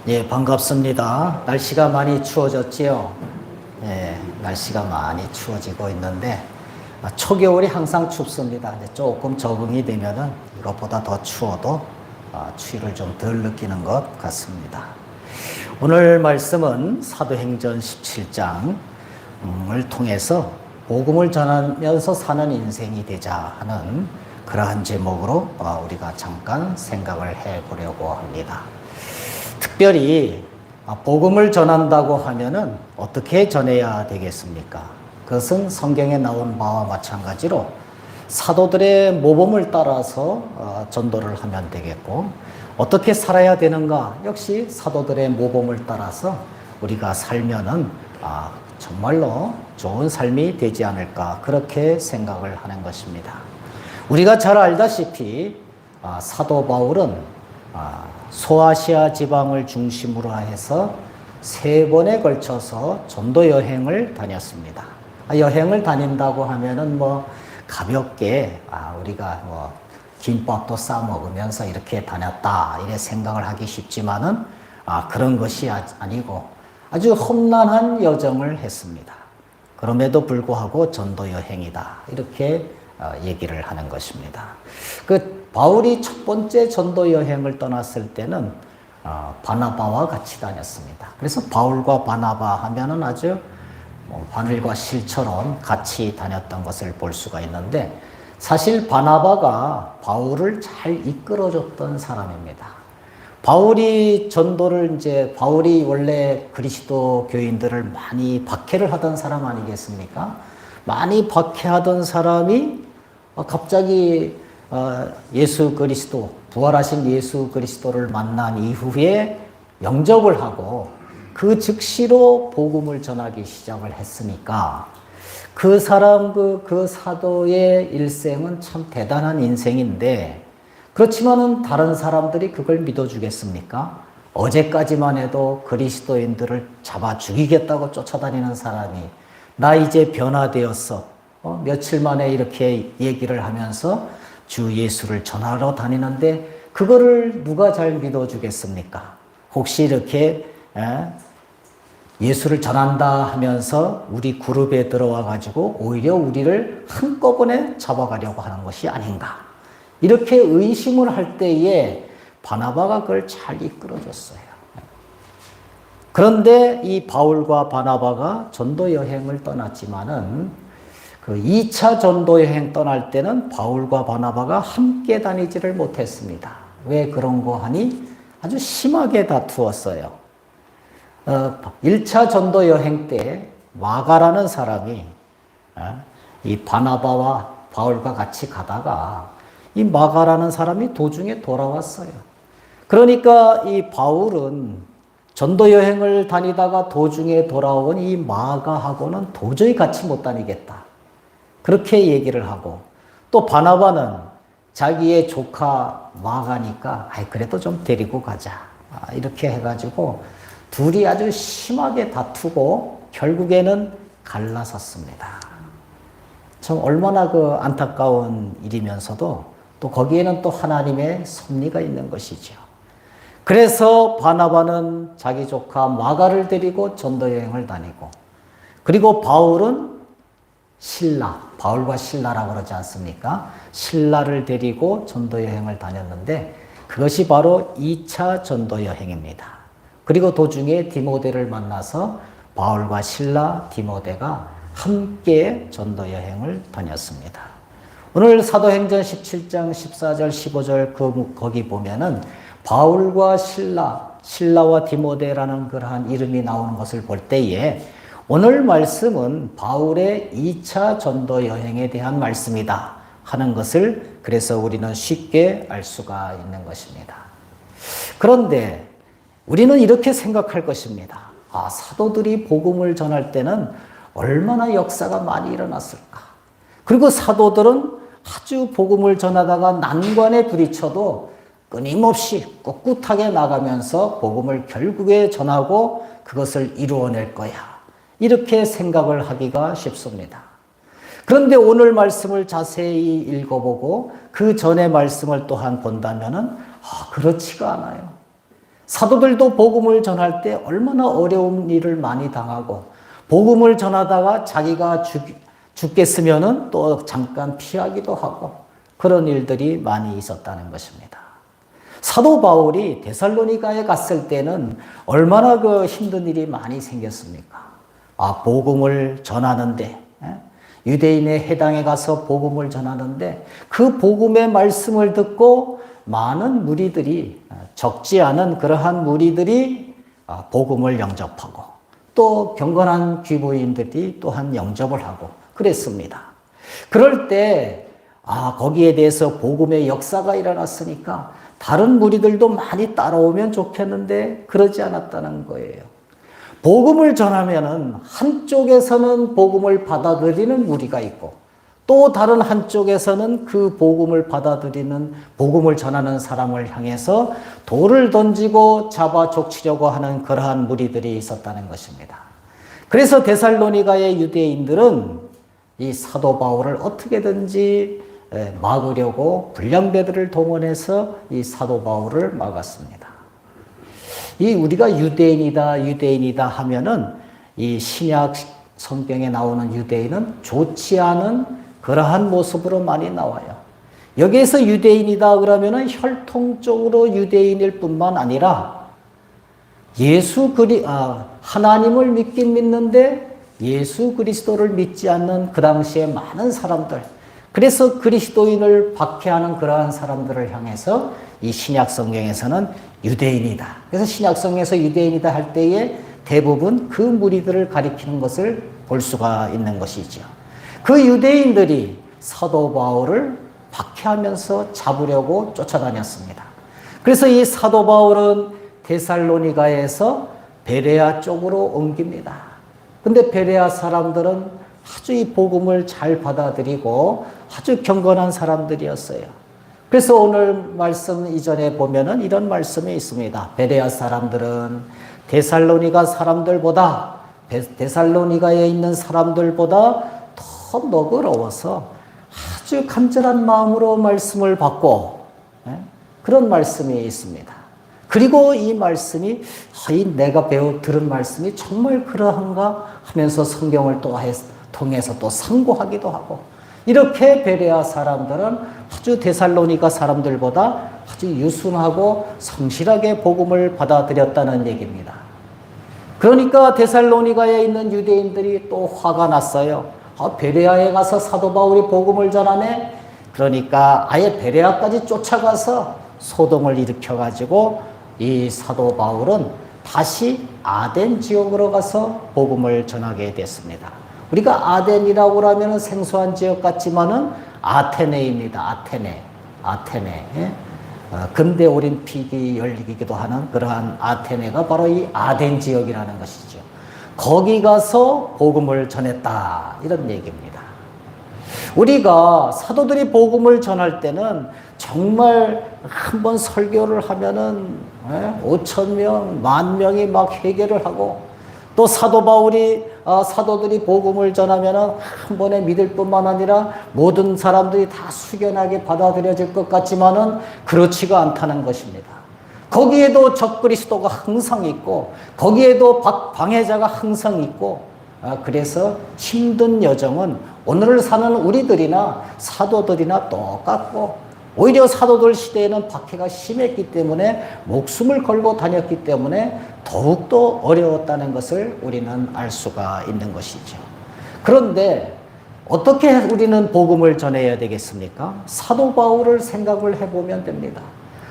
예, 반갑습니다. 날씨가 많이 추워졌지요? 예, 날씨가 많이 추워지고 있는데, 초겨울이 항상 춥습니다. 이제 조금 적응이 되면은 이것보다 더 추워도 추위를 좀 덜 느끼는 것 같습니다. 오늘 말씀은 사도행전 17장을 통해서 복음을 전하면서 사는 인생이 되자 하는 그러한 제목으로 우리가 잠깐 생각을 해 보려고 합니다. 특별히 복음을 전한다고 하면은 어떻게 전해야 되겠습니까? 그것은 성경에 나온 바와 마찬가지로 사도들의 모범을 따라서 전도를 하면 되겠고, 어떻게 살아야 되는가? 역시 사도들의 모범을 따라서 우리가 살면은 정말로 좋은 삶이 되지 않을까, 그렇게 생각을 하는 것입니다. 우리가 잘 알다시피 사도 바울은 소아시아 지방을 중심으로 해서 3번에 걸쳐서 전도 여행을 다녔습니다. 여행을 다닌다고 하면은 가볍게 우리가 김밥도 싸 먹으면서 이렇게 다녔다 이래 생각을 하기 쉽지만은 그런 것이 아니고 아주 험난한 여정을 했습니다. 그럼에도 불구하고 전도 여행이다 이렇게 얘기를 하는 것입니다. 바울이 첫 번째 전도 여행을 떠났을 때는 바나바와 같이 다녔습니다. 그래서 바울과 바나바 하면은 아주 바늘과 실처럼 같이 다녔던 것을 볼 수가 있는데, 사실 바나바가 바울을 잘 이끌어줬던 사람입니다. 바울이 원래 그리스도 교인들을 많이 박해를 하던 사람 아니겠습니까? 많이 박해하던 사람이 갑자기 예수 그리스도, 부활하신 예수 그리스도를 만난 이후에 영접을 하고 그 즉시로 복음을 전하기 시작을 했으니까 그 사도의 일생은 참 대단한 인생인데, 그렇지만은 다른 사람들이 그걸 믿어주겠습니까? 어제까지만 해도 그리스도인들을 잡아 죽이겠다고 쫓아다니는 사람이 나 이제 변화되었어. 며칠 만에 이렇게 얘기를 하면서 주 예수를 전하러 다니는데 그거를 누가 잘 믿어주겠습니까? 혹시 이렇게 예수를 전한다 하면서 우리 그룹에 들어와 가지고 오히려 우리를 한꺼번에 잡아가려고 하는 것이 아닌가, 이렇게 의심을 할 때에 바나바가 그걸 잘 이끌어줬어요. 그런데 이 바울과 바나바가 전도 여행을 떠났지만은 그 2차 전도 여행 떠날 때는 바울과 바나바가 함께 다니지를 못했습니다. 왜 그런 거 하니? 아주 심하게 다투었어요. 1차 전도 여행 때 마가라는 사람이 이 바나바와 바울과 같이 가다가 이 마가라는 사람이 도중에 돌아왔어요. 그러니까 이 바울은 전도 여행을 다니다가 도중에 돌아온 이 마가하고는 도저히 같이 못 다니겠다, 그렇게 얘기를 하고, 또 바나바는 자기의 조카 마가니까 그래도 좀 데리고 가자, 이렇게 해가지고 둘이 아주 심하게 다투고 결국에는 갈라섰습니다. 참 얼마나 안타까운 일이면서도 또 거기에는 또 하나님의 섭리가 있는 것이죠. 그래서 바나바는 자기 조카 마가를 데리고 전도 여행을 다니고, 그리고 바울은 바울과 실라라고 그러지 않습니까? 실라를 데리고 전도 여행을 다녔는데 그것이 바로 2차 전도 여행입니다. 그리고 도중에 디모데를 만나서 바울과 실라, 디모데가 함께 전도 여행을 다녔습니다. 오늘 사도행전 17장 14절 15절 거기 보면은 바울과 실라와 디모데라는 그러한 이름이 나오는 것을 볼 때에 오늘 말씀은 바울의 2차 전도 여행에 대한 말씀이다 하는 것을 그래서 우리는 쉽게 알 수가 있는 것입니다. 그런데 우리는 이렇게 생각할 것입니다. 사도들이 복음을 전할 때는 얼마나 역사가 많이 일어났을까? 그리고 사도들은 아주 복음을 전하다가 난관에 부딪혀도 끊임없이 꿋꿋하게 나가면서 복음을 결국에 전하고 그것을 이루어낼 거야, 이렇게 생각을 하기가 쉽습니다. 그런데 오늘 말씀을 자세히 읽어보고 그 전의 말씀을 또한 본다면은 그렇지가 않아요. 사도들도 복음을 전할 때 얼마나 어려운 일을 많이 당하고 복음을 전하다가 자기가 죽겠으면은 또 잠깐 피하기도 하고 그런 일들이 많이 있었다는 것입니다. 사도 바울이 데살로니가에 갔을 때는 얼마나 그 힘든 일이 많이 생겼습니까? 복음을 전하는데, 유대인의 회당에 가서 복음을 전하는데 그 복음의 말씀을 듣고 많은 무리들이, 적지 않은 그러한 무리들이 복음을 영접하고 또 경건한 귀부인들이 또한 영접을 하고 그랬습니다. 그럴 때 거기에 대해서 복음의 역사가 일어났으니까 다른 무리들도 많이 따라오면 좋겠는데 그러지 않았다는 거예요. 복음을 전하면은 한쪽에서는 복음을 받아들이는 무리가 있고 또 다른 한쪽에서는 그 복음을 받아들이는, 복음을 전하는 사람을 향해서 돌을 던지고 잡아 족치려고 하는 그러한 무리들이 있었다는 것입니다. 그래서 데살로니가의 유대인들은 이 사도 바울을 어떻게든지 막으려고 불량배들을 동원해서 이 사도 바울을 막았습니다. 이 우리가 유대인이다 하면은 이 신약 성경에 나오는 유대인은 좋지 않은 그러한 모습으로 많이 나와요. 여기에서 유대인이다 그러면은 혈통적으로 유대인일 뿐만 아니라 하나님을 믿긴 믿는데 예수 그리스도를 믿지 않는 그 당시에 많은 사람들, 그래서 그리스도인을 박해하는 그러한 사람들을 향해서 이 신약 성경에서는 유대인이다. 그래서 신약 성경에서 유대인이다 할 때에 대부분 그 무리들을 가리키는 것을 볼 수가 있는 것이죠. 그 유대인들이 사도 바울을 박해하면서 잡으려고 쫓아다녔습니다. 그래서 이 사도 바울은 데살로니가에서 베레아 쪽으로 옮깁니다. 근데 베레아 사람들은 아주 이 복음을 잘 받아들이고 아주 경건한 사람들이었어요. 그래서 오늘 말씀 이전에 보면은 이런 말씀이 있습니다. 베레아 사람들은 데살로니가 사람들보다, 데살로니가에 있는 사람들보다 더 너그러워서 아주 간절한 마음으로 말씀을 받고, 그런 말씀이 있습니다. 그리고 이 말씀이 내가 들은 말씀이 정말 그러한가 하면서 성경을 또 통해서 또 상고하기도 하고, 이렇게 베레아 사람들은 아주 데살로니가 사람들보다 아주 유순하고 성실하게 복음을 받아들였다는 얘기입니다. 그러니까 데살로니가에 있는 유대인들이 또 화가 났어요. 베레아에 가서 사도 바울이 복음을 전하네. 그러니까 아예 베레아까지 쫓아가서 소동을 일으켜가지고 이 사도 바울은 다시 아덴 지역으로 가서 복음을 전하게 됐습니다. 우리가 아덴이라고 하면 생소한 지역 같지만은 아테네입니다. 아테네. 근대 올림픽이 열리기도 하는 그러한 아테네가 바로 이 아덴 지역이라는 것이죠. 거기 가서 복음을 전했다, 이런 얘기입니다. 우리가 사도들이 복음을 전할 때는 정말 한번 설교를 하면은 5,000명, 10,000명이 막 회개를 하고, 또 사도 바울이 사도들이 복음을 전하면은 한 번에 믿을 뿐만 아니라 모든 사람들이 다 숙연하게 받아들여질 것 같지만은 그렇지가 않다는 것입니다. 거기에도 적그리스도가 항상 있고, 거기에도 방해자가 항상 있고, 그래서 힘든 여정은 오늘을 사는 우리들이나 사도들이나 똑같고, 오히려 사도들 시대에는 박해가 심했기 때문에 목숨을 걸고 다녔기 때문에 더욱더 어려웠다는 것을 우리는 알 수가 있는 것이죠. 그런데 어떻게 우리는 복음을 전해야 되겠습니까? 사도 바울을 생각을 해보면 됩니다.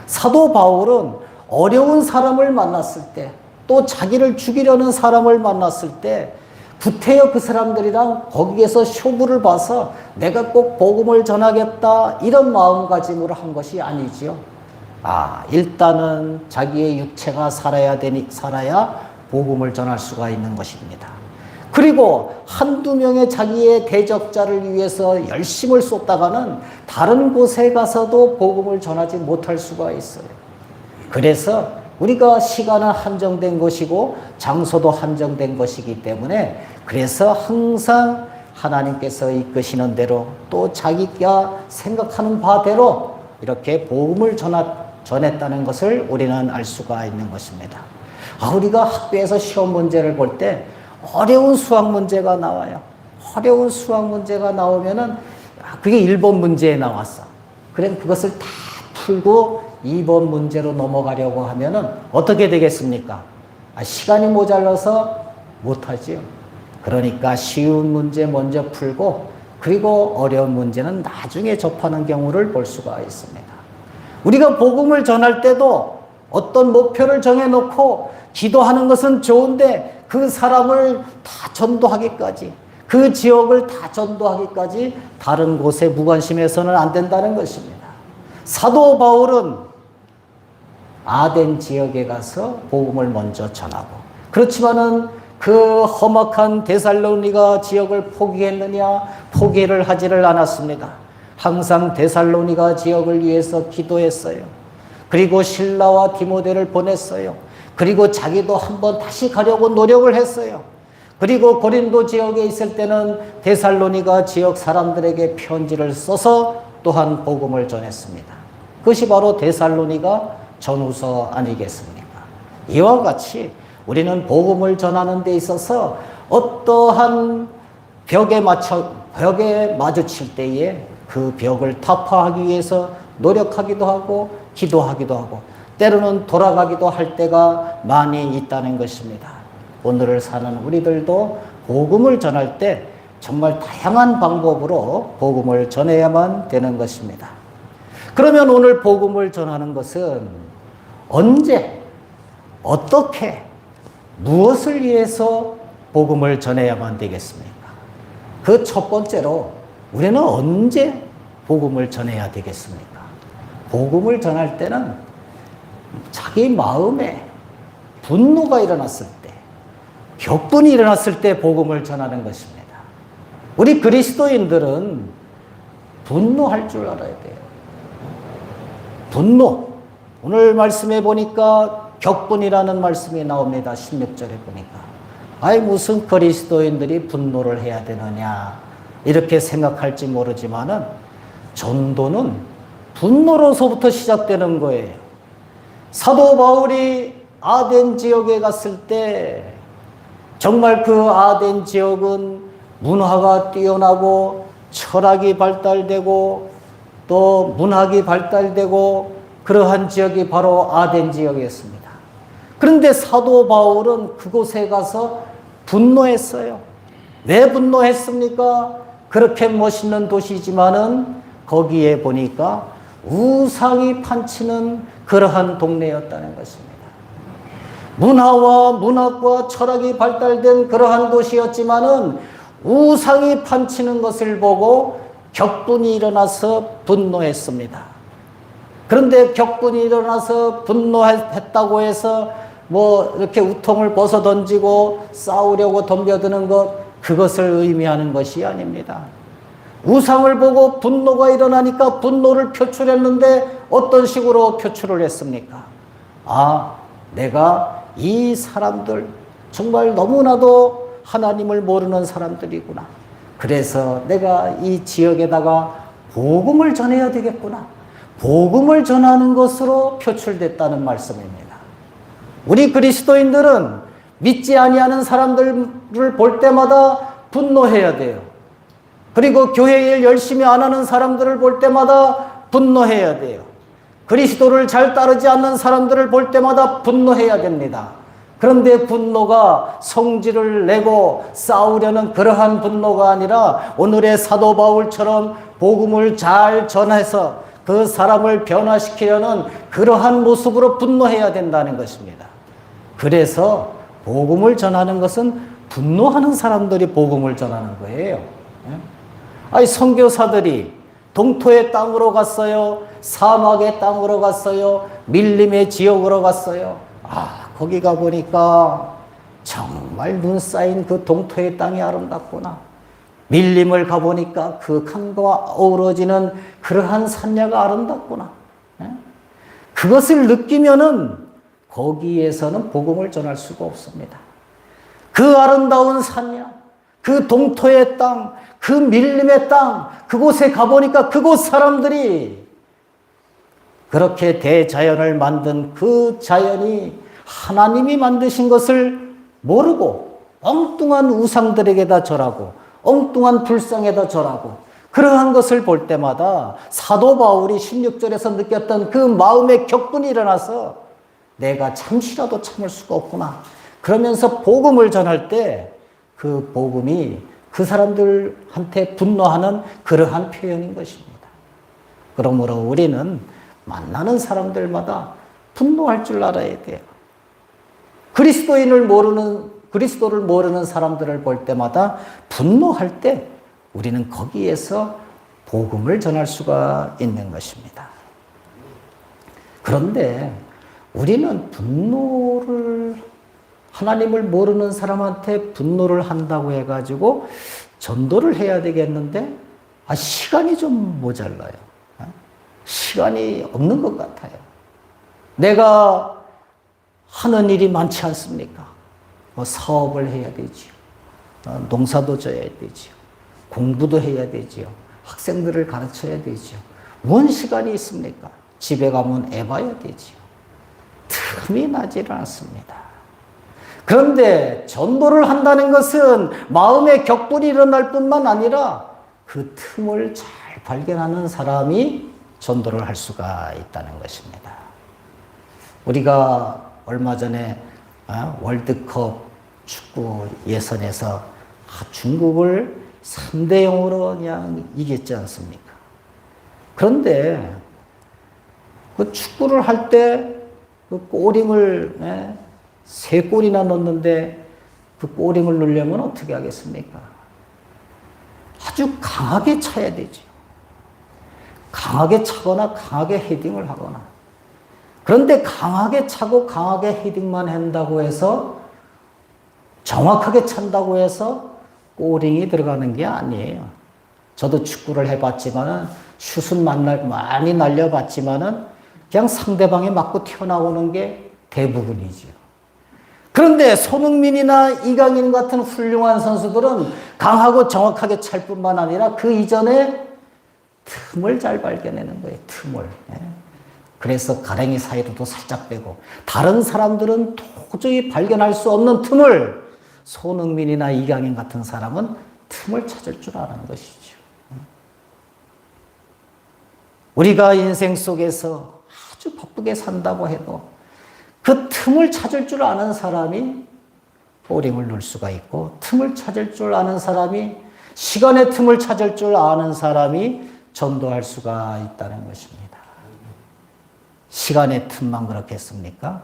사도 바울은 어려운 사람을 만났을 때, 또 자기를 죽이려는 사람을 만났을 때 구태여 그 사람들이랑 거기에서 쇼부를 봐서 내가 꼭 복음을 전하겠다, 이런 마음가짐으로 한 것이 아니지요. 일단은 자기의 육체가 살아야 복음을 전할 수가 있는 것입니다. 그리고 한두 명의 자기의 대적자를 위해서 열심을 쏟다가는 다른 곳에 가서도 복음을 전하지 못할 수가 있어요. 그래서 우리가 시간은 한정된 것이고 장소도 한정된 것이기 때문에, 그래서 항상 하나님께서 이끄시는 대로 또 자기가 생각하는 바대로 이렇게 복음을 전했다는 것을 우리는 알 수가 있는 것입니다. 우리가 학교에서 시험 문제를 볼 때 어려운 수학 문제가 나와요. 어려운 수학 문제가 나오면은 그게 1번 문제에 나왔어. 그럼 그것을 다 풀고 2번 문제로 넘어가려고 하면은 어떻게 되겠습니까? 시간이 모자라서 못하지요. 그러니까 쉬운 문제 먼저 풀고 그리고 어려운 문제는 나중에 접하는 경우를 볼 수가 있습니다. 우리가 복음을 전할 때도 어떤 목표를 정해놓고 기도하는 것은 좋은데 그 사람을 다 전도하기까지, 그 지역을 다 전도하기까지 다른 곳에 무관심해서는 안 된다는 것입니다. 사도 바울은 아덴 지역에 가서 복음을 먼저 전하고, 그렇지만은 그 험악한 데살로니가 지역을 포기했느냐? 포기를 하지를 않았습니다. 항상 데살로니가 지역을 위해서 기도했어요. 그리고 실라와 디모데를 보냈어요. 그리고 자기도 한번 다시 가려고 노력을 했어요. 그리고 고린도 지역에 있을 때는 데살로니가 지역 사람들에게 편지를 써서 또한 복음을 전했습니다. 그것이 바로 데살로니가 전후서 아니겠습니까? 이와 같이 우리는 복음을 전하는 데 있어서 어떠한 벽에 마주칠 때에 그 벽을 타파하기 위해서 노력하기도 하고 기도하기도 하고 때로는 돌아가기도 할 때가 많이 있다는 것입니다. 오늘을 사는 우리들도 복음을 전할 때 정말 다양한 방법으로 복음을 전해야만 되는 것입니다. 그러면 오늘 복음을 전하는 것은 언제, 어떻게, 무엇을 위해서 복음을 전해야만 되겠습니까? 그 첫 번째로 우리는 언제 복음을 전해야 되겠습니까? 복음을 전할 때는 자기 마음에 분노가 일어났을 때, 격분이 일어났을 때 복음을 전하는 것입니다. 우리 그리스도인들은 분노할 줄 알아야 돼요. 분노. 오늘 말씀에 보니까 격분이라는 말씀이 나옵니다. 16절에 보니까. 무슨 그리스도인들이 분노를 해야 되느냐 이렇게 생각할지 모르지만은 전도는 분노로서부터 시작되는 거예요. 사도 바울이 아덴 지역에 갔을 때 정말 그 아덴 지역은 문화가 뛰어나고 철학이 발달되고 또 문학이 발달되고 그러한 지역이 바로 아덴 지역이었습니다. 그런데 사도 바울은 그곳에 가서 분노했어요. 왜 분노했습니까? 그렇게 멋있는 도시지만은 거기에 보니까 우상이 판치는 그러한 동네였다는 것입니다. 문화와 문학과 철학이 발달된 그러한 도시였지만은 우상이 판치는 것을 보고 격분이 일어나서 분노했습니다. 그런데 격분이 일어나서 분노했다고 해서 이렇게 우통을 벗어 던지고 싸우려고 덤벼드는 것, 그것을 의미하는 것이 아닙니다. 우상을 보고 분노가 일어나니까 분노를 표출했는데 어떤 식으로 표출을 했습니까? 내가 이 사람들 정말 너무나도 하나님을 모르는 사람들이구나. 그래서 내가 이 지역에다가 복음을 전해야 되겠구나. 복음을 전하는 것으로 표출됐다는 말씀입니다. 우리 그리스도인들은 믿지 아니하는 사람들을 볼 때마다 분노해야 돼요. 그리고 교회 일 열심히 안 하는 사람들을 볼 때마다 분노해야 돼요. 그리스도를 잘 따르지 않는 사람들을 볼 때마다 분노해야 됩니다. 그런데 분노가 성질을 내고 싸우려는 그러한 분노가 아니라 오늘의 사도 바울처럼 복음을 잘 전해서 그 사람을 변화시키려는 그러한 모습으로 분노해야 된다는 것입니다. 그래서 복음을 전하는 것은 분노하는 사람들이 복음을 전하는 거예요. 선교사들이 동토의 땅으로 갔어요. 사막의 땅으로 갔어요. 밀림의 지역으로 갔어요. 거기 가보니까 정말 눈 쌓인 그 동토의 땅이 아름답구나. 밀림을 가보니까 그 강과 어우러지는 그러한 산야가 아름답구나. 그것을 느끼면은 거기에서는 복음을 전할 수가 없습니다. 그 아름다운 산야, 그 동토의 땅, 그 밀림의 땅, 그곳에 가보니까 그곳 사람들이 그렇게 대자연을 만든 그 자연이 하나님이 만드신 것을 모르고 엉뚱한 우상들에게다 절하고 엉뚱한 불상에다 절하고 그러한 것을 볼 때마다 사도 바울이 16절에서 느꼈던 그 마음의 격분이 일어나서 내가 잠시라도 참을 수가 없구나. 그러면서 복음을 전할 때 그 복음이 그 사람들한테 분노하는 그러한 표현인 것입니다. 그러므로 우리는 만나는 사람들마다 분노할 줄 알아야 돼요. 그리스도를 모르는 사람들을 볼 때마다 분노할 때 우리는 거기에서 복음을 전할 수가 있는 것입니다. 그런데 우리는 하나님을 모르는 사람한테 분노를 한다고 해가지고 전도를 해야 되겠는데 시간이 좀 모자라요. 시간이 없는 것 같아요. 내가 하는 일이 많지 않습니까? 사업을 해야 되지요. 농사도 져야 되지요. 공부도 해야 되지요. 학생들을 가르쳐야 되지요. 뭔 시간이 있습니까? 집에 가면 애 봐야 되지요. 틈이 나지를 않습니다. 그런데 전도를 한다는 것은 마음의 격분이 일어날 뿐만 아니라 그 틈을 잘 발견하는 사람이 전도를 할 수가 있다는 것입니다. 우리가 얼마 전에 월드컵 축구 예선에서 중국을 3대 0으로 그냥 이겼지 않습니까? 그런데 그 축구를 할 때 그 골임을 3골이나 넣었는데 그 골임을 넣으려면 어떻게 하겠습니까? 아주 강하게 차야 되죠. 강하게 차거나 강하게 헤딩을 하거나. 그런데 강하게 차고 강하게 헤딩만 한다고 해서 정확하게 찬다고 해서 골이 들어가는 게 아니에요. 저도 축구를 해봤지만은 슛은 많이 날려봤지만은 그냥 상대방에 맞고 튀어나오는 게 대부분이죠. 그런데 손흥민이나 이강인 같은 훌륭한 선수들은 강하고 정확하게 찰 뿐만 아니라 그 이전에 틈을 잘 발견하는 거예요. 틈을. 그래서 가랭이 사이로도 살짝 빼고 다른 사람들은 도저히 발견할 수 없는 틈을 손흥민이나 이강인 같은 사람은 틈을 찾을 줄 아는 것이죠. 우리가 인생 속에서 아주 바쁘게 산다고 해도 그 틈을 찾을 줄 아는 사람이 볼링을 넣을 수가 있고 틈을 찾을 줄 아는 사람이 시간의 틈을 찾을 줄 아는 사람이 전도할 수가 있다는 것입니다. 시간의 틈만 그렇겠습니까?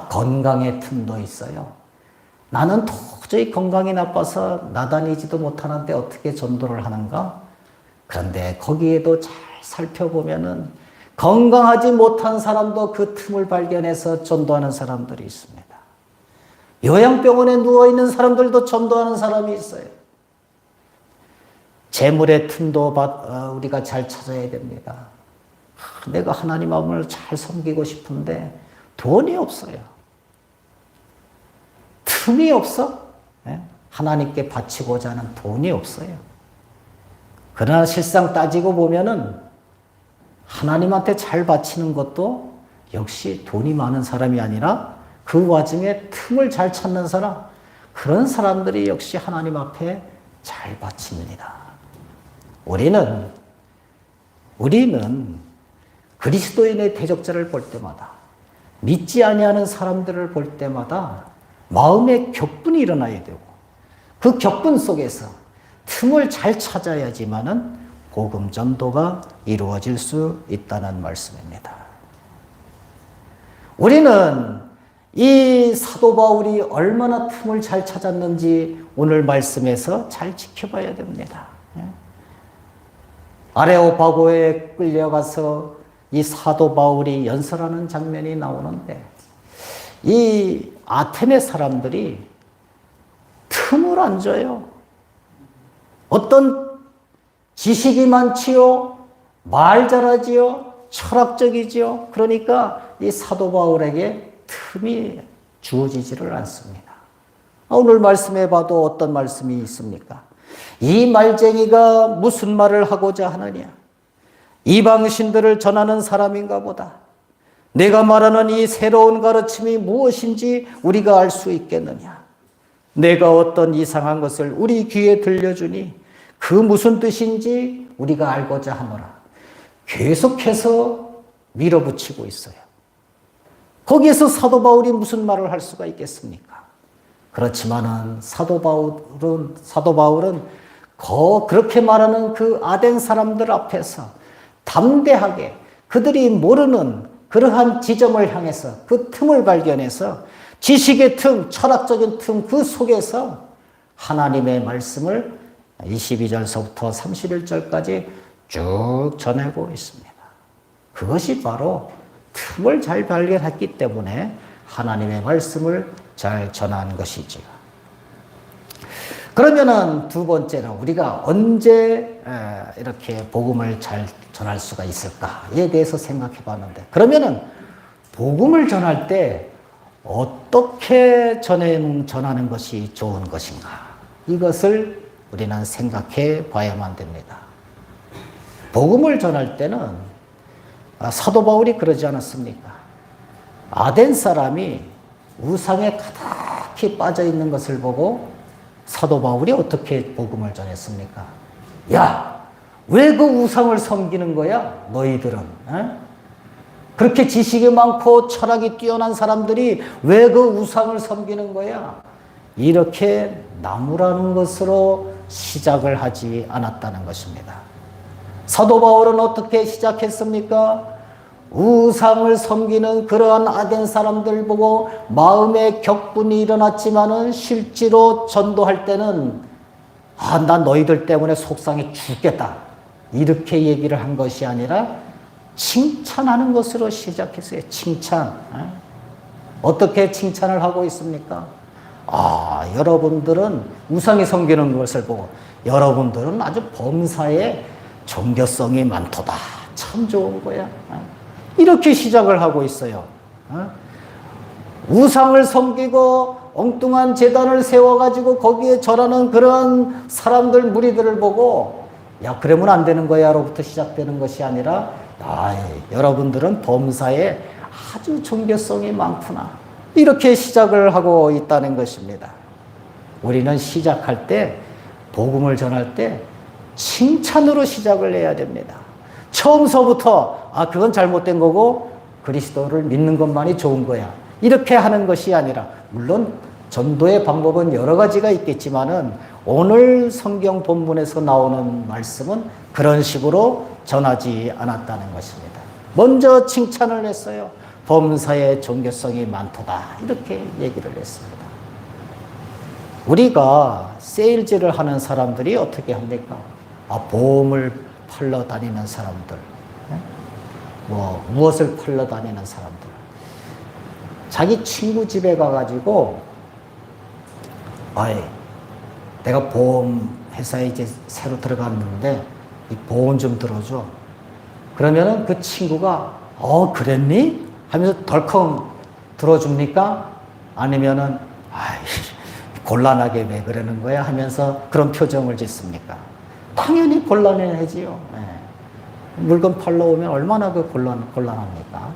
건강의 틈도 있어요. 나는 도저히 건강이 나빠서 나다니지도 못하는데 어떻게 전도를 하는가? 그런데 거기에도 잘 살펴보면은 건강하지 못한 사람도 그 틈을 발견해서 전도하는 사람들이 있습니다. 요양병원에 누워있는 사람들도 전도하는 사람이 있어요. 재물의 틈도 우리가 잘 찾아야 됩니다. 내가 하나님 마음을 잘 섬기고 싶은데 돈이 없어요. 틈이 없어? 하나님께 바치고자 하는 돈이 없어요. 그러나 실상 따지고 보면은 하나님한테 잘 바치는 것도 역시 돈이 많은 사람이 아니라 그 와중에 틈을 잘 찾는 사람, 그런 사람들이 역시 하나님 앞에 잘 바칩니다. 우리는 그리스도인의 대적자를 볼 때마다 믿지 아니하는 사람들을 볼 때마다 마음의 격분이 일어나야 되고 그 격분 속에서 틈을 잘 찾아야지만은 복음 전도가 이루어질 수 있다는 말씀입니다. 우리는 이 사도 바울이 얼마나 틈을 잘 찾았는지 오늘 말씀에서 잘 지켜봐야 됩니다. 아레오파고에 끌려가서 이 사도 바울이 연설하는 장면이 나오는데 이 아테네 사람들이 틈을 안 줘요. 어떤 지식이 많지요, 말 잘하지요, 철학적이지요. 그러니까 이 사도 바울에게 틈이 주어지지를 않습니다. 오늘 말씀해 봐도 어떤 말씀이 있습니까? 이 말쟁이가 무슨 말을 하고자 하느냐? 이방신들을 전하는 사람인가 보다. 내가 말하는 이 새로운 가르침이 무엇인지 우리가 알 수 있겠느냐. 내가 어떤 이상한 것을 우리 귀에 들려주니 그 무슨 뜻인지 우리가 알고자 하노라. 계속해서 밀어붙이고 있어요. 거기에서 사도 바울이 무슨 말을 할 수가 있겠습니까? 그렇지만은 사도 바울은 그렇게 말하는 그 아덴 사람들 앞에서 담대하게 그들이 모르는 그러한 지점을 향해서 그 틈을 발견해서 지식의 틈, 철학적인 틈 그 속에서 하나님의 말씀을 22절서부터 31절까지 쭉 전하고 있습니다. 그것이 바로 틈을 잘 발견했기 때문에 하나님의 말씀을 잘 전한 것이지요. 그러면은 두 번째는 우리가 언제 이렇게 복음을 잘 전할 수가 있을까에 대해서 생각해 봤는데, 그러면은 복음을 전할 때 어떻게 전하는 것이 좋은 것인가? 이것을 우리는 생각해 봐야만 됩니다. 복음을 전할 때는 사도 바울이 그러지 않았습니까? 아덴 사람이 우상에 가득히 빠져 있는 것을 보고 사도 바울이 어떻게 복음을 전했습니까? 야, 왜 그 우상을 섬기는 거야? 너희들은. 그렇게 지식이 많고 철학이 뛰어난 사람들이 왜 그 우상을 섬기는 거야? 이렇게 나무라는 것으로 시작을 하지 않았다는 것입니다. 사도 바울은 어떻게 시작했습니까? 우상을 섬기는 그러한 아덴 사람들 보고 마음의 격분이 일어났지만은 실제로 전도할 때는 나 너희들 때문에 속상해 죽겠다 이렇게 얘기를 한 것이 아니라 칭찬하는 것으로 시작했어요. 칭찬. 어떻게 칭찬을 하고 있습니까? 여러분들은 우상이 섬기는 것을 보고 여러분들은 아주 범사에 종교성이 많도다. 참 좋은 거야. 이렇게 시작을 하고 있어요. 우상을 섬기고 엉뚱한 제단을 세워가지고 거기에 절하는 그런 사람들, 무리들을 보고 야, 그러면 안 되는 거야 로부터 시작되는 것이 아니라 여러분들은 범사에 아주 종교성이 많구나. 이렇게 시작을 하고 있다는 것입니다. 우리는 시작할 때, 복음을 전할 때 칭찬으로 시작을 해야 됩니다. 처음서부터 그건 잘못된 거고 그리스도를 믿는 것만이 좋은 거야. 이렇게 하는 것이 아니라, 물론 전도의 방법은 여러 가지가 있겠지만은 오늘 성경 본문에서 나오는 말씀은 그런 식으로 전하지 않았다는 것입니다. 먼저 칭찬을 했어요. 범사에 종교성이 많도다. 이렇게 얘기를 했습니다. 우리가 세일즈를 하는 사람들이 어떻게 합니까? 보험을 팔러 다니는 사람들, 무엇을 팔러 다니는 사람들. 자기 친구 집에 가가지고, 내가 보험 회사에 이제 새로 들어갔는데, 이 보험 좀 들어줘. 그러면은 그 친구가, 그랬니? 하면서 덜컹 들어줍니까? 아니면은, 곤란하게 왜 그러는 거야? 하면서 그런 표정을 짓습니까? 당연히 곤란해지요. 물건 팔러 오면 얼마나 곤란합니까?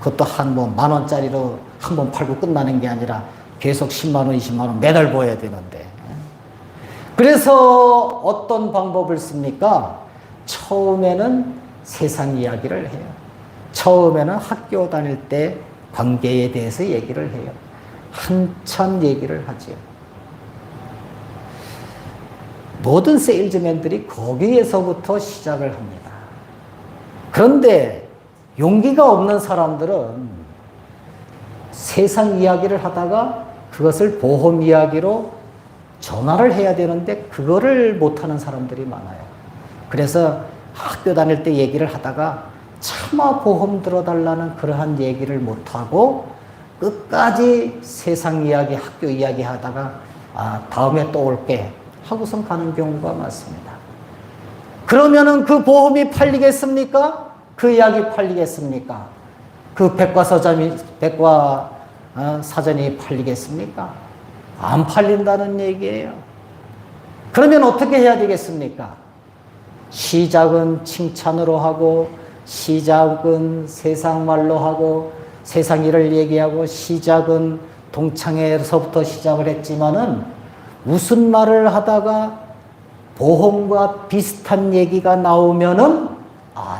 그것도 한 번, 10,000원짜리로 한 번 팔고 끝나는 게 아니라 계속 10만 원, 20만 원 매달 보여야 되는데. 그래서 어떤 방법을 씁니까? 처음에는 세상 이야기를 해요. 처음에는 학교 다닐 때 관계에 대해서 얘기를 해요. 한참 얘기를 하죠. 모든 세일즈맨들이 거기에서부터 시작을 합니다. 그런데 용기가 없는 사람들은 세상 이야기를 하다가 그것을 보험 이야기로 전화를 해야 되는데 그거를 못하는 사람들이 많아요. 그래서 학교 다닐 때 얘기를 하다가 차마 보험 들어달라는 그러한 얘기를 못하고 끝까지 세상 이야기, 학교 이야기 하다가 다음에 또 올게 하고선 가는 경우가 많습니다. 그러면은 그 보험이 팔리겠습니까? 그 이야기 팔리겠습니까? 그 백과사전이 팔리겠습니까? 안 팔린다는 얘기예요. 그러면 어떻게 해야 되겠습니까? 시작은 칭찬으로 하고, 시작은 세상 말로 하고, 세상 일을 얘기하고, 시작은 동창회에서부터 시작을 했지만은 무슨 말을 하다가 보험과 비슷한 얘기가 나오면은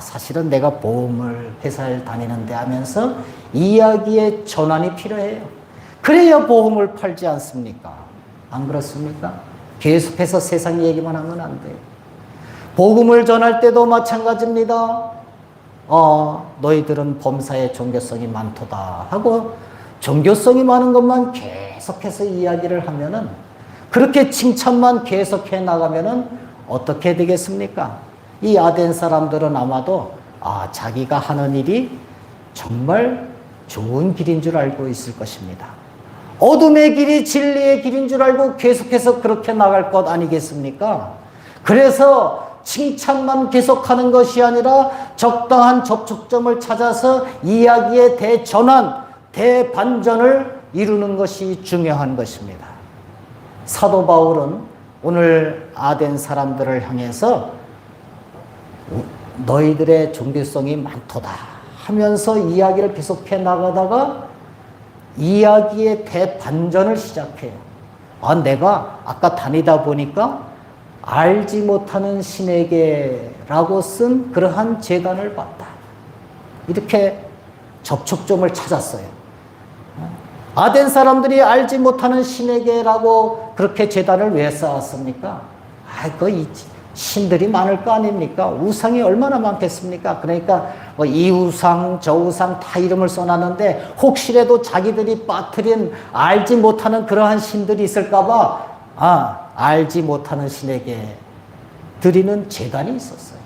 사실은 내가 보험을 회사를 다니는데 하면서 이야기의 전환이 필요해요. 그래야 보험을 팔지 않습니까? 안 그렇습니까? 계속해서 세상 얘기만 하면 안 돼요. 복음을 전할 때도 마찬가지입니다. 너희들은 범사에 종교성이 많도다 하고 종교성이 많은 것만 계속해서 이야기를 하면은, 그렇게 칭찬만 계속해 나가면은 어떻게 되겠습니까? 이 아덴 사람들은 아마도 자기가 하는 일이 정말 좋은 길인 줄 알고 있을 것입니다. 어둠의 길이 진리의 길인 줄 알고 계속해서 그렇게 나갈 것 아니겠습니까? 그래서 칭찬만 계속하는 것이 아니라 적당한 접촉점을 찾아서 이야기의 대전환, 대반전을 이루는 것이 중요한 것입니다. 사도 바울은 오늘 아덴 사람들을 향해서 너희들의 종교성이 많도다 하면서 이야기를 계속해 나가다가 이야기의 대반전을 시작해요. 내가 아까 다니다 보니까 알지 못하는 신에게라고 쓴 그러한 제단을 봤다. 이렇게 접촉점을 찾았어요. 아덴 사람들이 알지 못하는 신에게라고 그렇게 제단을 왜 쌓았습니까? 그 신들이 많을 거 아닙니까? 우상이 얼마나 많겠습니까? 그러니까 이 우상 저 우상 다 이름을 써놨는데 혹시라도 자기들이 빠뜨린 알지 못하는 그러한 신들이 있을까 봐 알지 못하는 신에게 드리는 제단이 있었어요.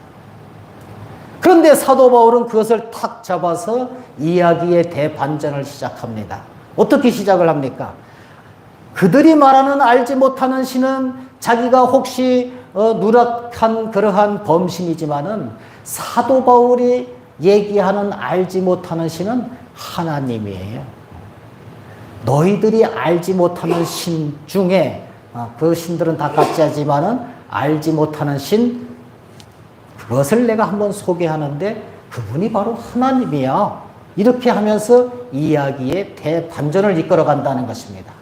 그런데 사도 바울은 그것을 탁 잡아서 이야기의 대반전을 시작합니다. 어떻게 시작을 합니까? 그들이 말하는 알지 못하는 신은 자기가 혹시 누락한 그러한 범신이지만은 사도 바울이 얘기하는 알지 못하는 신은 하나님이에요. 너희들이 알지 못하는 신 중에 그 신들은 다 가짜지만은 알지 못하는 신, 그것을 내가 한번 소개하는데 그분이 바로 하나님이야. 이렇게 하면서 이야기의 대반전을 이끌어 간다는 것입니다.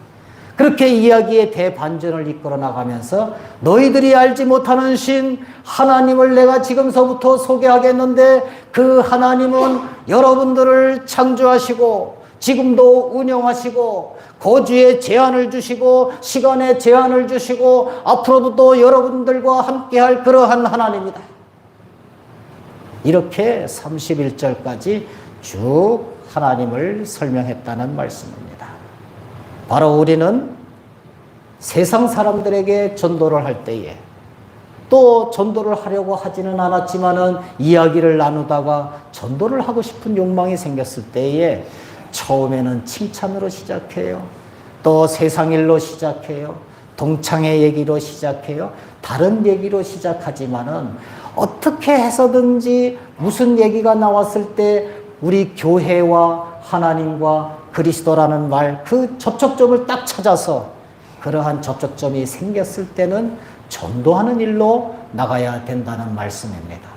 그렇게 이야기의 대반전을 이끌어 나가면서 너희들이 알지 못하는 신 하나님을 내가 지금서부터 소개하겠는데, 그 하나님은 여러분들을 창조하시고 지금도 운영하시고 거주의 제한을 주시고 시간의 제한을 주시고 앞으로도 또 여러분들과 함께할 그러한 하나님이다. 이렇게 31절까지 쭉 하나님을 설명했다는 말씀입니다. 바로 우리는 세상 사람들에게 전도를 할 때에, 또 전도를 하려고 하지는 않았지만은 이야기를 나누다가 전도를 하고 싶은 욕망이 생겼을 때에 처음에는 칭찬으로 시작해요. 또 세상 일로 시작해요. 동창회 얘기로 시작해요. 다른 얘기로 시작하지만은 어떻게 해서든지 무슨 얘기가 나왔을 때 우리 교회와 하나님과 그리스도라는 말, 그 접촉점을 딱 찾아서 그러한 접촉점이 생겼을 때는 전도하는 일로 나가야 된다는 말씀입니다.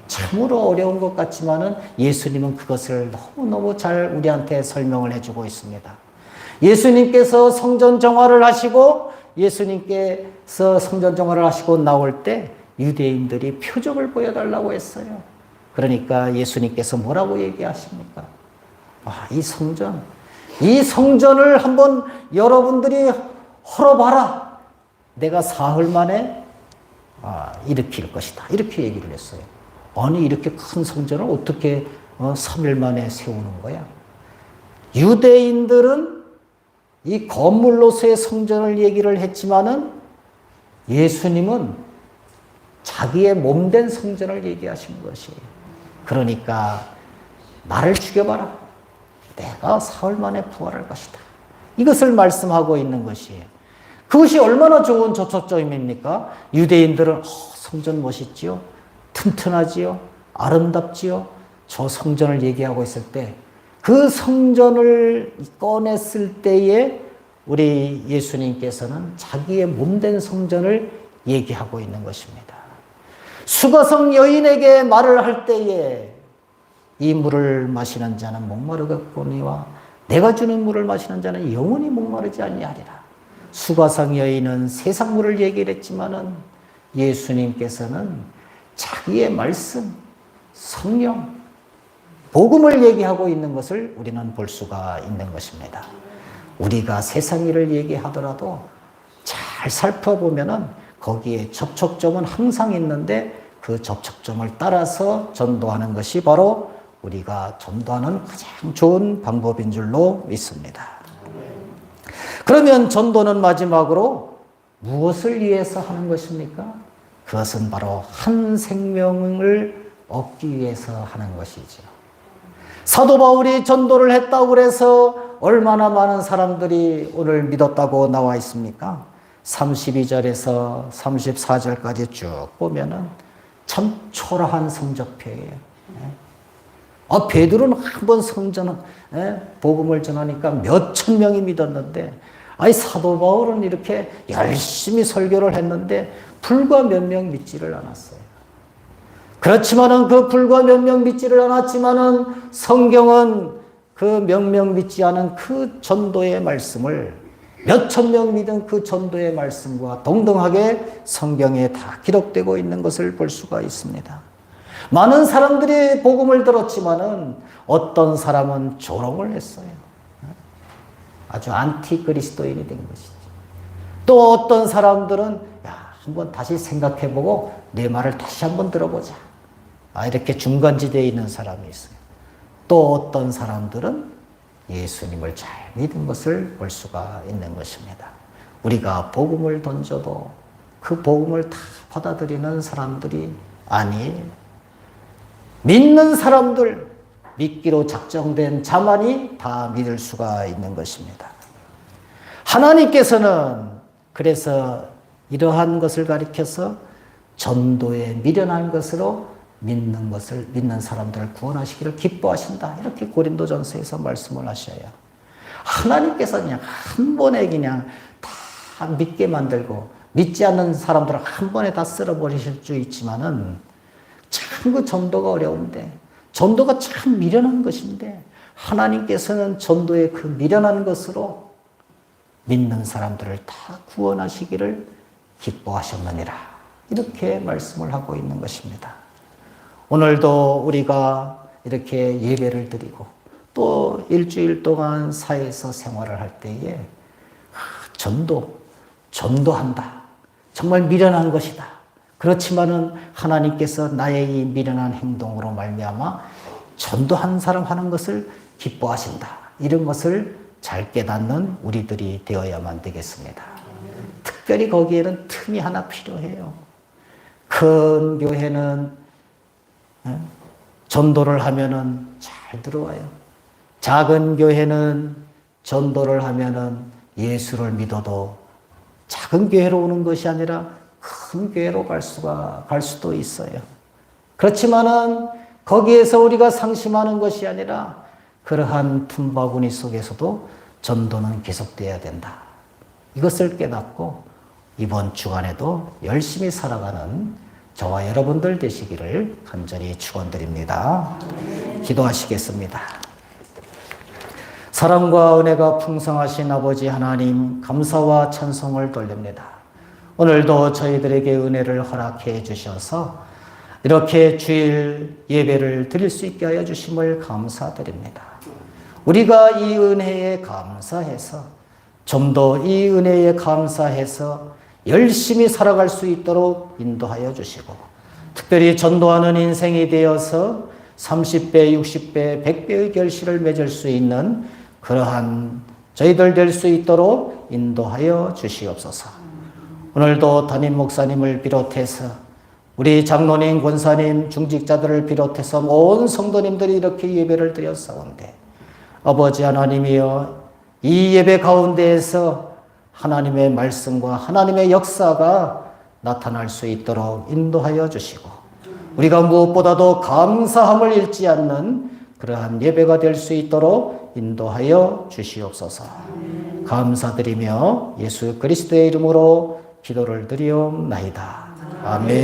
참으로 어려운 것 같지만은 예수님은 그것을 너무너무 잘 우리한테 설명을 해주고 있습니다. 예수님께서 성전 정화를 하시고 나올 때 유대인들이 표적을 보여달라고 했어요. 그러니까 예수님께서 뭐라고 얘기하십니까? 이 성전을 한번 여러분들이 헐어봐라. 내가 사흘 만에 일으킬 것이다. 이렇게 얘기를 했어요. 아니, 이렇게 큰 성전을 어떻게 3일 만에 세우는 거야? 유대인들은 이 건물로서의 성전을 얘기를 했지만은 예수님은 자기의 몸된 성전을 얘기하신 것이에요. 그러니까 나를 죽여봐라. 내가 사흘 만에 부활할 것이다. 이것을 말씀하고 있는 것이에요. 그것이 얼마나 좋은 접촉점입니까? 유대인들은 성전 멋있지요? 튼튼하지요? 아름답지요? 저 성전을 얘기하고 있을 때, 그 성전을 꺼냈을 때에 우리 예수님께서는 자기의 몸된 성전을 얘기하고 있는 것입니다. 수가성 여인에게 말을 할 때에 이 물을 마시는 자는 목마르겠거니와 내가 주는 물을 마시는 자는 영원히 목마르지 아니하리라. 수가성 여인은 세상 물을 얘기를 했지만은 예수님께서는 자기의 말씀, 성령, 복음을 얘기하고 있는 것을 우리는 볼 수가 있는 것입니다. 우리가 세상 일을 얘기하더라도 잘 살펴보면은 거기에 접촉점은 항상 있는데 그 접촉점을 따라서 전도하는 것이 바로 우리가 전도하는 가장 좋은 방법인 줄로 믿습니다. 그러면 전도는 마지막으로 무엇을 위해서 하는 것입니까? 그것은 바로 한 생명을 얻기 위해서 하는 것이죠. 사도 바울이 전도를 했다고 해서 얼마나 많은 사람들이 오늘 믿었다고 나와 있습니까? 32절에서 34절까지 쭉 보면은 참 초라한 성적표예요. 베드로는 한 번 복음을 전하니까 몇천 명이 믿었는데, 사도 바울은 이렇게 열심히 설교를 했는데 불과 몇 명 믿지를 않았어요. 그렇지만은 그 불과 몇 명 믿지를 않았지만은 성경은 그 몇 명 믿지 않은 그 전도의 말씀을 몇천 명 믿은 그 전도의 말씀과 동등하게 성경에 다 기록되고 있는 것을 볼 수가 있습니다. 많은 사람들이 복음을 들었지만은 어떤 사람은 조롱을 했어요. 아주 안티 그리스도인이 된 것이죠. 또 어떤 사람들은 한번 다시 생각해보고 내 말을 다시 한번 들어보자. 이렇게 중간지대에 있는 사람이 있어요. 또 어떤 사람들은 예수님을 잘 믿은 것을 볼 수가 있는 것입니다. 우리가 복음을 던져도 그 복음을 다 받아들이는 사람들이 아니에요. 믿는 사람들, 믿기로 작정된 자만이 다 믿을 수가 있는 것입니다. 하나님께서는 그래서 이러한 것을 가리켜서 전도에 미련한 것으로 믿는 사람들을 구원하시기를 기뻐하신다. 이렇게 고린도전서에서 말씀을 하셔요. 하나님께서 그냥 한 번에 그냥 다 믿게 만들고 믿지 않는 사람들을 한 번에 다 쓸어버리실 수 있지만은 참 그 전도가 어려운데, 전도가 참 미련한 것인데 하나님께서는 전도의 그 미련한 것으로 믿는 사람들을 다 구원하시기를 기뻐하셨느니라. 이렇게 말씀을 하고 있는 것입니다. 오늘도 우리가 이렇게 예배를 드리고 또 일주일 동안 사회에서 생활을 할 때에 전도한다. 정말 미련한 것이다. 그렇지만은 하나님께서 나의 이 미련한 행동으로 말미암아 전도한 사람 하는 것을 기뻐하신다. 이런 것을 잘 깨닫는 우리들이 되어야만 되겠습니다. 특별히 거기에는 틈이 하나 필요해요. 큰 교회는 전도를 하면은 잘 들어와요. 작은 교회는 전도를 하면은 예수를 믿어도 작은 교회로 오는 것이 아니라 큰 교회로 갈 수도 있어요. 그렇지만은 거기에서 우리가 상심하는 것이 아니라 그러한 틈바구니 속에서도 전도는 계속돼야 된다. 이것을 깨닫고 이번 주간에도 열심히 살아가는 저와 여러분들 되시기를 간절히 축원드립니다. 기도하시겠습니다. 사랑과 은혜가 풍성하신 아버지 하나님, 감사와 찬송을 돌립니다. 오늘도 저희들에게 은혜를 허락해 주셔서 이렇게 주일 예배를 드릴 수 있게 하여 주심을 감사드립니다. 우리가 이 은혜에 감사해서 좀 더 이 은혜에 감사해서 열심히 살아갈 수 있도록 인도하여 주시고, 특별히 전도하는 인생이 되어서 30배, 60배, 100배의 결실을 맺을 수 있는 그러한 저희들 될 수 있도록 인도하여 주시옵소서. 오늘도 담임 목사님을 비롯해서 우리 장로님, 권사님, 중직자들을 비롯해서 온 성도님들이 이렇게 예배를 드렸사온데, 아버지 하나님이여, 이 예배 가운데에서 하나님의 말씀과 하나님의 역사가 나타날 수 있도록 인도하여 주시고, 우리가 무엇보다도 감사함을 잃지 않는 그러한 예배가 될 수 있도록 인도하여 주시옵소서. 감사드리며 예수 그리스도의 이름으로 기도를 드리옵나이다. 아멘.